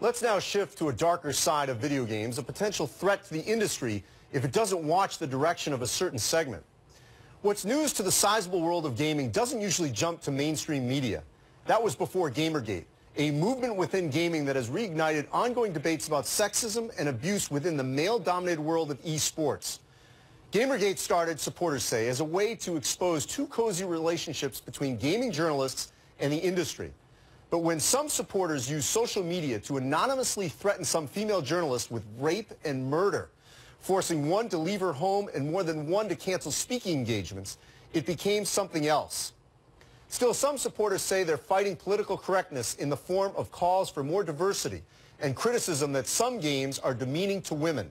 Let's now shift to a darker side of video games, a potential threat to the industry if it doesn't watch the direction of a certain segment. What's news to the sizable world of gaming doesn't usually jump to mainstream media. That was before Gamergate, a movement within gaming that has reignited ongoing debates about sexism and abuse within the male-dominated world of esports. Gamergate started, supporters say, as a way to expose two cozy relationships between gaming journalists and the industry. But when some supporters use social media to anonymously threaten some female journalists with rape and murder, forcing one to leave her home and more than one to cancel speaking engagements, it became something else. Still, some supporters say they're fighting political correctness in the form of calls for more diversity and criticism that some games are demeaning to women.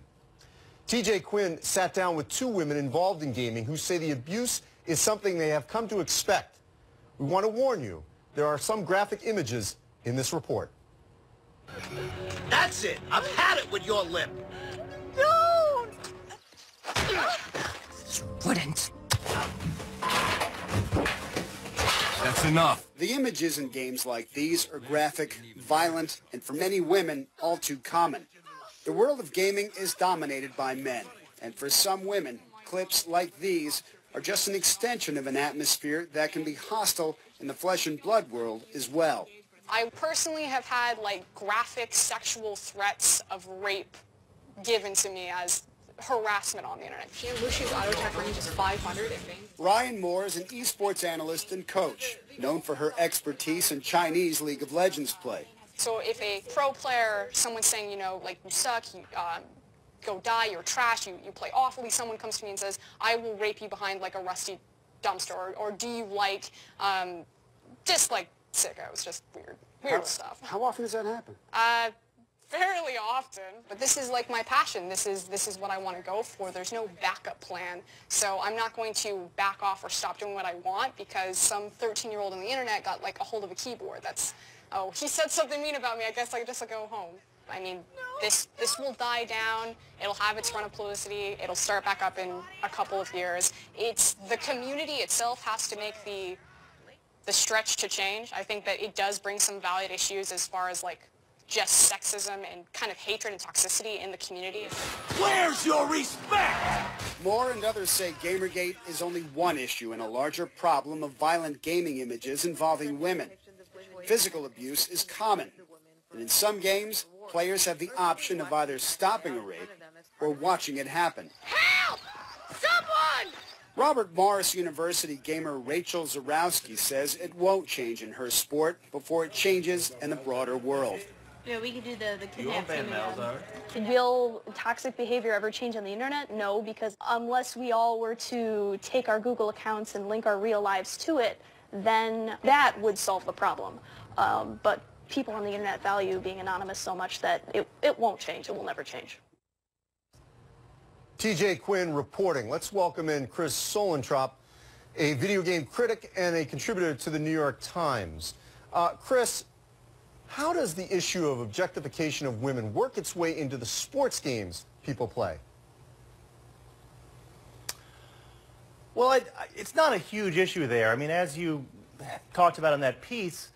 TJ Quinn sat down with two women involved in gaming who say the abuse is something they have come to expect. We want to warn you, there are some graphic images in this report. That's it! I've had it with your lip! Don't! Wouldn't. That's enough. The images in games like these are graphic, violent, and for many women, all too common. The world of gaming is dominated by men, and for some women, clips like these are just an extension of an atmosphere that can be hostile in the flesh and blood world as well. I personally have had graphic sexual threats of rape given to me as harassment on the internet. Lushi's auto attack range is 500. Ryan Moore is an esports analyst and coach, known for her expertise in Chinese League of Legends play. So if a pro player, someone's saying, you suck, you go die, you're trash, you play awfully, someone comes to me and says, I will rape you behind a rusty dumpster, or do you just sickos, just weird stuff. How often does that happen? Fairly often, but this is my passion. This is what I want to go for. There's no backup plan, so I'm not going to back off or stop doing what I want because some 13-year-old on the internet got a hold of a keyboard. That's, oh, he said something mean about me. I guess I just go home. I mean, this will die down. It'll have its run of publicity. It'll start back up in a couple of years. It's the community itself has to make the stretch to change. I think that it does bring some valid issues as far as just sexism and kind of hatred and toxicity in the community. Where's your respect? Moore and others say Gamergate is only one issue in a larger problem of violent gaming images involving women. Physical abuse is common, and in some games, players have the option of either stopping a rape or watching it happen. Help! Someone! Robert Morris University gamer Rachel Zarowski says it won't change in her sport before it changes in the broader world. Yeah, we could do the kidnap thing. Will toxic behavior ever change on the internet? No, because unless we all were to take our Google accounts and link our real lives to it, then that would solve the problem. But people on the internet value being anonymous so much that it won't change. It will never change. TJ Quinn reporting. Let's welcome in Chris Suellentrop, a video game critic and a contributor to the New York Times. Chris, how does the issue of objectification of women work its way into the sports games people play? Well, it's not a huge issue there. I mean, as you talked about in that piece,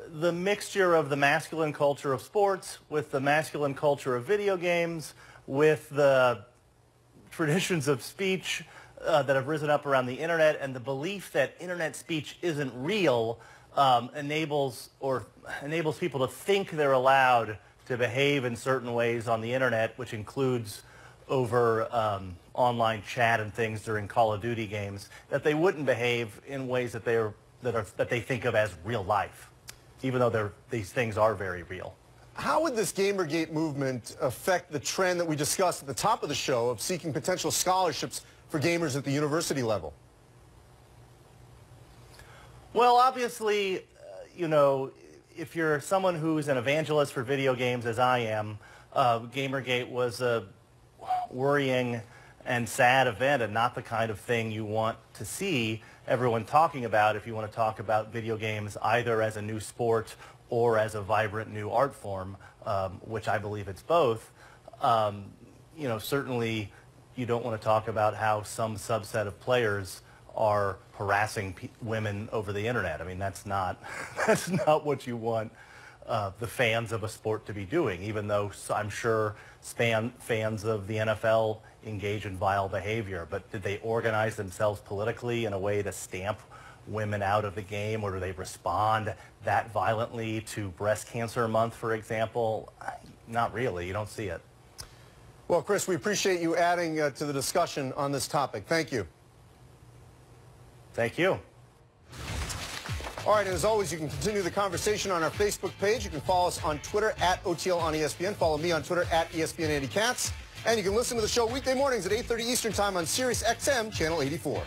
the mixture of the masculine culture of sports with the masculine culture of video games with the traditions of speech that have risen up around the internet and the belief that internet speech isn't real enables people to think they're allowed to behave in certain ways on the internet, which includes over online chat and things during Call of Duty games, that they wouldn't behave in ways that they think of as real life, even though these things are very real. How would this Gamergate movement affect the trend that we discussed at the top of the show of seeking potential scholarships for gamers at the university level? Well, obviously, if you're someone who's an evangelist for video games, as I am, Gamergate was a worrying and sad event and not the kind of thing you want to see everyone talking about if you want to talk about video games either as a new sport or as a vibrant new art form, which I believe it's both. Certainly you don't want to talk about how some subset of players are harassing women over the internet. I mean, that's not what you want the fans of a sport to be doing, even though I'm sure fans of the NFL engage in vile behavior. But did they organize themselves politically in a way to stamp women out of the game, or do they respond that violently to Breast Cancer Month, for example? Not really. You don't see it. Well, Chris, we appreciate you adding to the discussion on this topic. Thank you. Thank you. All right, as always, you can continue the conversation on our Facebook page. You can follow us on Twitter at OTL on ESPN. Follow me on Twitter at ESPN Andy Katz. And you can listen to the show weekday mornings at 8:30 Eastern Time on Sirius XM, Channel 84.